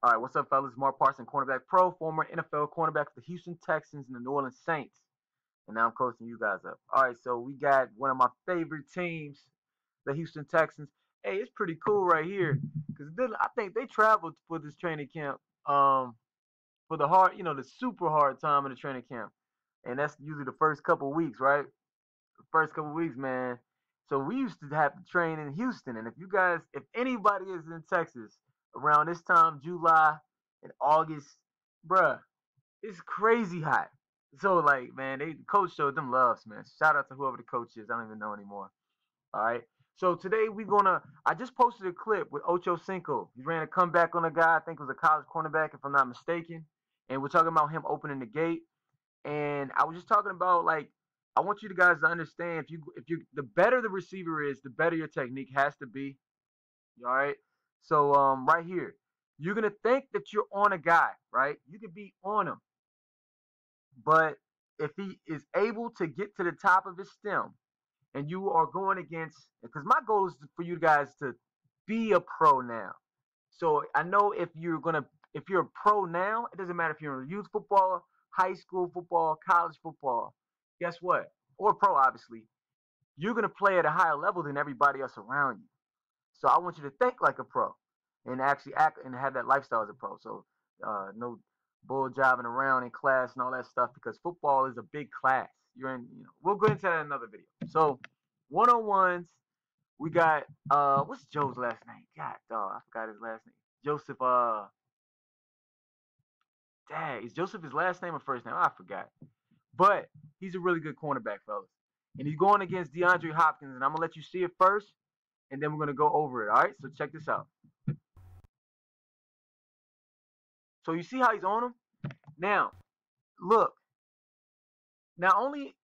All right, what's up, fellas? Mark Parson, cornerback pro, former NFL cornerback for the Houston Texans and the New Orleans Saints. And now I'm coaching you guys up. All right, so we got one of my favorite teams, the Houston Texans. Hey, it's pretty cool right here because I think they traveled for this training camp for the hard, the super hard time in the training camp. And that's usually the first couple of weeks, right? The first couple of weeks, man. So we used to have to train in Houston. And if anybody is in Texas around this time, July and August, bruh, it's crazy hot. So like, man, the coach showed them loves, man. Shout out to whoever the coach is. I don't even know anymore. All right. So today I just posted a clip with Ocho Cinco. He ran a comeback on a guy, I think it was a college cornerback, if I'm not mistaken. And we're talking about him opening the gate. And I was just talking about, like, I want you guys to understand, the better the receiver is, the better your technique has to be. All right. So right here, you're gonna think that you're on a guy, right? You could be on him, but if he is able to get to the top of his stem, and you are going against, because my goal is for you guys to be a pro now. So I know if you're a pro now, it doesn't matter if you're in youth football, high school football, college football. Guess what? Or pro, obviously. You're gonna play at a higher level than everybody else around you. So I want you to think like a pro and actually act and have that lifestyle as a pro. So no bull jiving around in class and all that stuff, because football is a big class. We'll go into that in another video. So one-on-ones, we got what's Joe's last name? God dog, I forgot his last name. Joseph is Joseph his last name or first name? I forgot. But he's a really good cornerback, fellas. And he's going against DeAndre Hopkins, and I'm gonna let you see it first, and then we're gonna go over it. All right, so check this out. So you see how he's on him? Now, look. Not only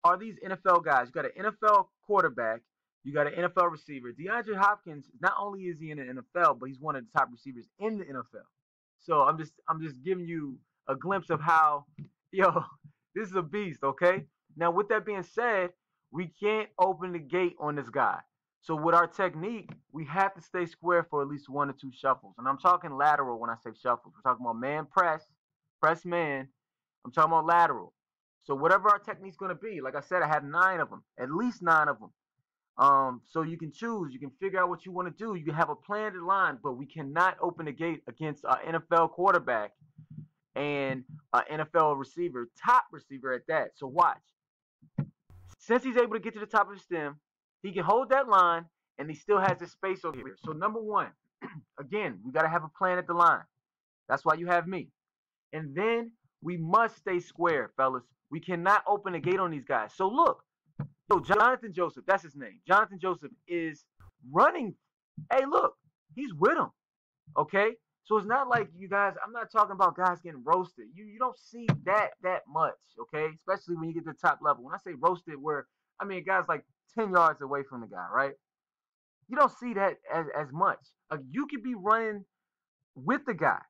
are these NFL guys, you got an NFL quarterback, you got an NFL receiver. DeAndre Hopkins, not only is he in the NFL, but he's one of the top receivers in the NFL. So I'm just giving you a glimpse of how, this is a beast, okay? Now, with that being said, we can't open the gate on this guy. So with our technique, we have to stay square for at least 1 or 2 shuffles. And I'm talking lateral when I say shuffles. We're talking about man press man. I'm talking about lateral. So whatever our technique's going to be, like I said, I have 9 of them, at least 9 of them. So you can choose. You can figure out what you want to do. You can have a planned line, but we cannot open the gate against an NFL quarterback and an NFL receiver, top receiver at that. So watch. Since he's able to get to the top of the stem, he can hold that line, and he still has this space over here. So number one, again, we got to have a plan at the line. That's why you have me. And then we must stay square, fellas. We cannot open the gate on these guys. So look, Jonathan Joseph, that's his name. Jonathan Joseph is running. Hey, look, he's with him. Okay? So it's not like you guys, I'm not talking about guys getting roasted. You don't see that much, okay? Especially when you get to the top level. When I say roasted, a guy's like 10 yards away from the guy, right? You don't see that as much. You could be running with the guy.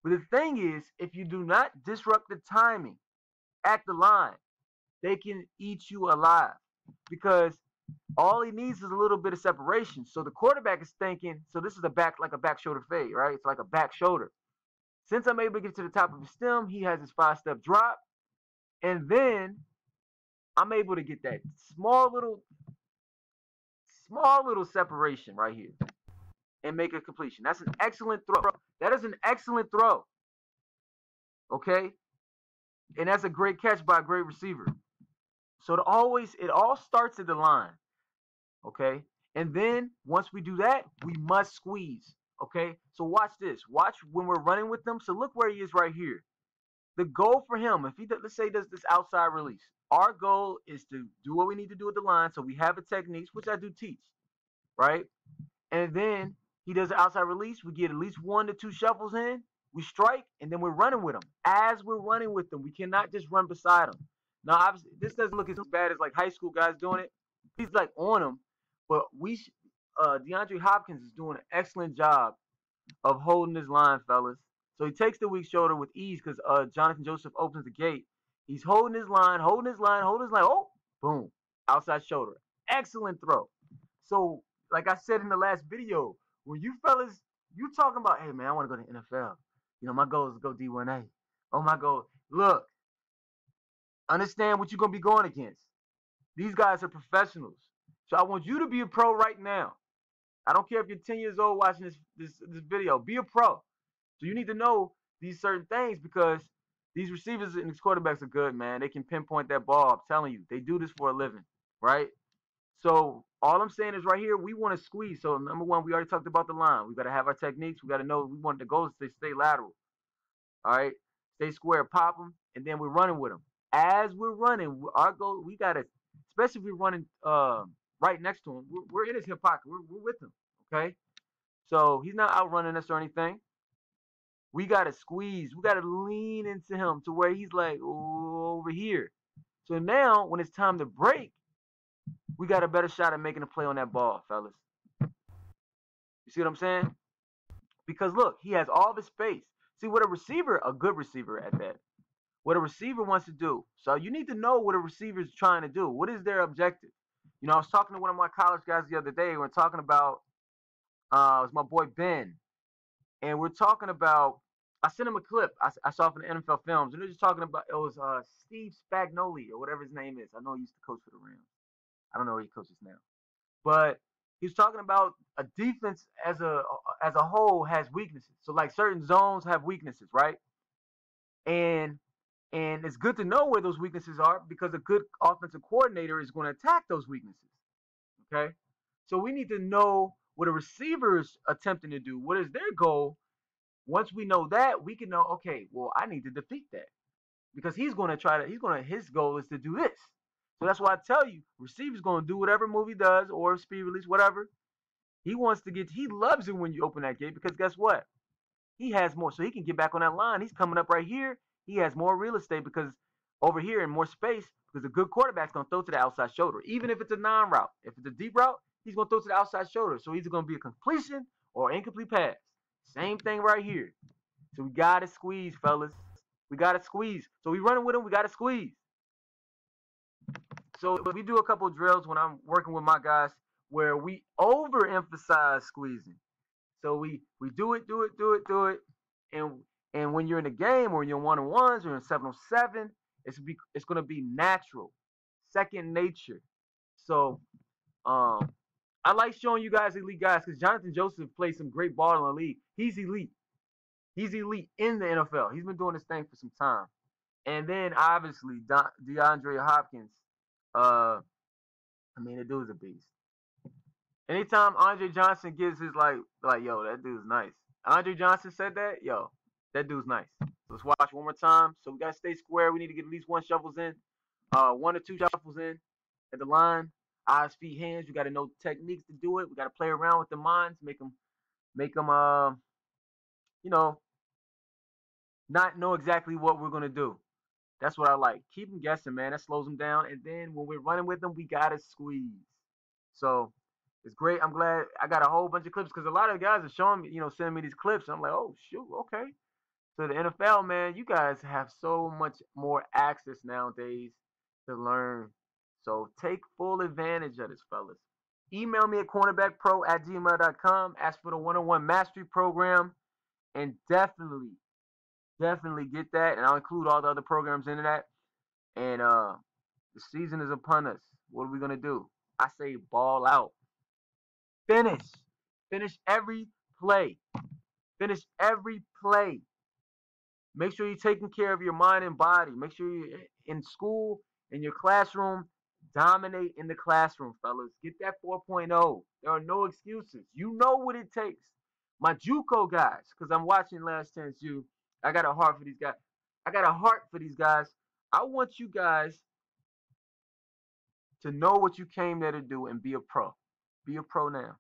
But the thing is, if you do not disrupt the timing at the line, they can eat you alive, because all he needs is a little bit of separation. So the quarterback is thinking, so this is like a back shoulder fade, right? It's like a back shoulder. Since I'm able to get to the top of his stem, he has his 5-step drop. And then I'm able to get that small little separation right here and make a completion. That's an excellent throw. That is an excellent throw. Okay? And that's a great catch by a great receiver. So it all starts at the line. Okay? And then once we do that, we must squeeze. Okay? So watch this. Watch when we're running with them. So look where he is right here. The goal for him, if he, let's say, does this outside release, our goal is to do what we need to do at the line. So we have a technique, which I do teach, right? And then he does the outside release. We get at least 1 to 2 shuffles in. We strike, and then we're running with him. As we're running with them, we cannot just run beside him. Now, obviously, this doesn't look as bad as like high school guys doing it. He's like on him, but DeAndre Hopkins is doing an excellent job of holding his line, fellas. So he takes the weak shoulder with ease because Jonathan Joseph opens the gate. He's holding his line. Oh, boom, outside shoulder. Excellent throw. So, like I said in the last video, when you fellas, you talking about, hey, man, I want to go to the NFL. My goal is to go D1A. Oh, my goal. Look, understand what you're going to be going against. These guys are professionals. So I want you to be a pro right now. I don't care if you're 10 years old watching this video. Be a pro. So you need to know these certain things because these receivers and these quarterbacks are good, man. They can pinpoint that ball. I'm telling you, they do this for a living, right? So all I'm saying is right here, we want to squeeze. So number one, we already talked about the line. We got to have our techniques. We got to know we want the goals to stay lateral. All right, stay square, pop them, and then we're running with them. As we're running, our goal, we got to, especially if we're running right next to him, we're in his hip pocket. We're with him, okay? So he's not outrunning us or anything. We got to squeeze. We got to lean into him to where he's like, oh, over here. So now, when it's time to break, we got a better shot at making a play on that ball, fellas. You see what I'm saying? Because look, he has all the space. See, what a receiver, a good receiver at that, what a receiver wants to do. So you need to know what a receiver is trying to do. What is their objective? I was talking to one of my college guys the other day. We're talking about, it was my boy Ben. And we're talking about, I sent him a clip I saw from the NFL Films. And they're just talking about, it was Steve Spagnuolo or whatever his name is. I know he used to coach for the Rams. I don't know where he coaches now. But he's talking about a defense as a whole has weaknesses. So like certain zones have weaknesses, right? And it's good to know where those weaknesses are because a good offensive coordinator is going to attack those weaknesses. Okay? So we need to know what a receiver is attempting to do. What is their goal? Once we know that, we can know, okay, well, I need to defeat that. Because his goal is to do this. So that's why I tell you, receiver's going to do whatever move he does or speed release, whatever. He loves it when you open that gate because guess what? He has more, so he can get back on that line. He's coming up right here. He has more real estate because over here and more space because a good quarterback's going to throw to the outside shoulder. Even if it's a non-route. If it's a deep route, he's going to throw to the outside shoulder. So either going to be a completion or incomplete pass. Same thing right here. So we got to squeeze, fellas. We got to squeeze. So we running with him, we got to squeeze. So we do a couple of drills when I'm working with my guys where we overemphasize squeezing. So we do it, and when you're in a game or you're one-on-ones or in 7-on-7, it's gonna be natural, second nature. So I like showing you guys elite guys because Jonathan Joseph plays some great ball in the league. He's elite. He's elite in the NFL. He's been doing this thing for some time. And then obviously DeAndre Hopkins. The dude's a beast. Anytime Andre Johnson gives his like, yo, that dude's nice. Andre Johnson said that, yo, that dude's nice. So let's watch one more time. So we gotta stay square. We need to get at least one shuffles in, 1 or 2 shuffles in at the line. Eyes, feet, hands. We gotta know techniques to do it. We gotta play around with the minds, make them, not know exactly what we're gonna do. That's what I like. Keep them guessing, man. That slows them down. And then when we're running with them, we gotta squeeze. So it's great. I'm glad I got a whole bunch of clips because a lot of guys are showing me, sending me these clips. I'm like, oh shoot, okay. So the NFL, man, you guys have so much more access nowadays to learn. So take full advantage of this, fellas. Email me at cornerbackpro@gmail.com. Ask for the one-on-one mastery program, and definitely get that. And I'll include all the other programs into that. And the season is upon us. What are we gonna do? I say ball out. Finish every play. Finish every play. Make sure you're taking care of your mind and body. Make sure you're in school, in your classroom. Dominate in the classroom, fellas. Get that 4.0. There are no excuses. You know what it takes. My JUCO guys, because I'm watching Last Chance U. I got a heart for these guys. I want you guys to know what you came there to do and be a pro. Be a pro now.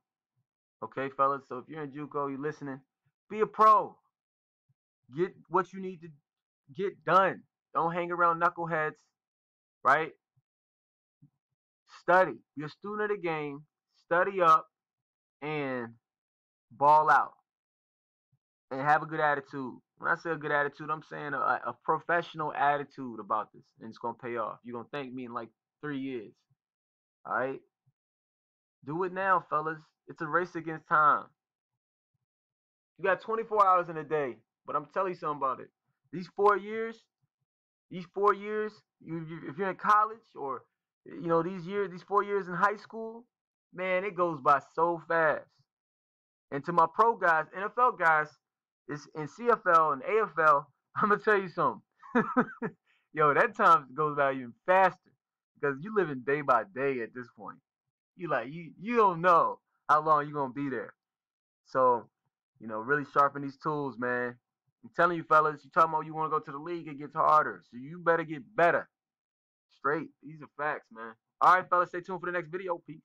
Okay, fellas? So if you're in JUCO, you're listening, be a pro. Get what you need to get done. Don't hang around knuckleheads, right? Study. Be a student of the game. Study up and ball out. And have a good attitude. When I say a good attitude, I'm saying a professional attitude about this. And it's going to pay off. You're going to thank me in like 3 years. All right? Do it now, fellas. It's a race against time. You got 24 hours in a day. But I'm telling you something about it. These 4 years, if you're in college or these 4 years in high school, man, it goes by so fast. And to my pro guys, NFL guys, it's in CFL and AFL. I'm gonna tell you something. Yo, that time goes by even faster because you living day by day at this point. You don't know how long you're gonna be there. So, really sharpen these tools, man. I'm telling you, fellas, you talking about you want to go to the league, it gets harder. So you better get better. Straight. These are facts, man. All right, fellas, stay tuned for the next video. Peace.